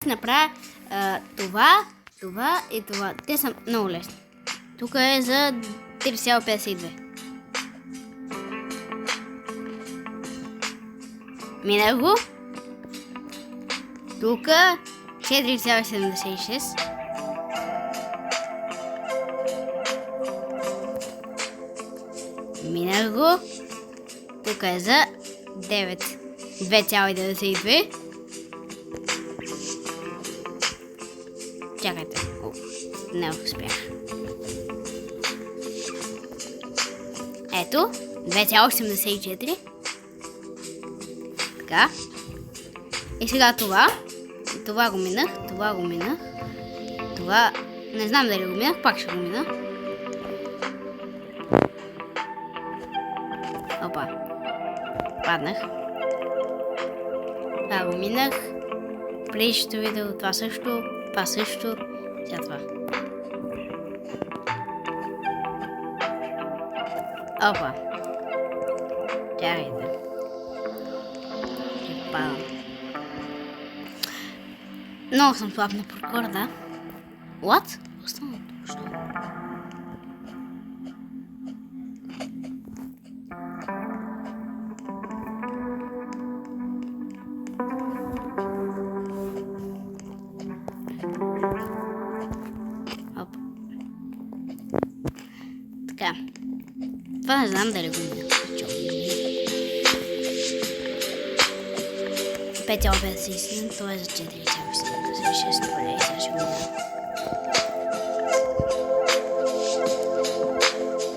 ще направя това и това. Те са много лесни. Тук е за 3,52. Минах го. Тук 4,76. Минах го. Тук е за 9. 2,92. Чакайте. Не успях. Ето. 2,84. Така. И сега това. Това го минах. Това го минах. Това... Не знам дали го минах. Пак ще го минах. Опа. Паднах. Това го минах. Предишното видео. Това също. Това също. Сега това. Опа. Чакайте. Ще падам. Много съм слаб на паркур, да. What? Останало точно. Така. Това не знам дали го мина. 5,57, това е за 4,76. Добре, сега ще го мина.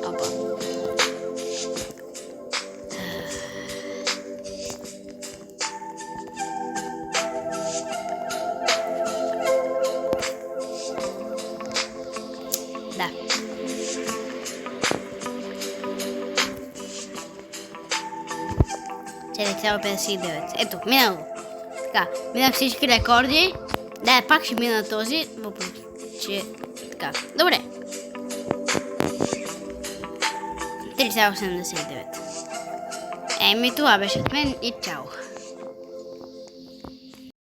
Опа. Да. Ето, минало. Така, минах всички рекорди. Да, пак ще мина този, въпреки че така. Добре. 3,89. Еми, това беше от мен и чао.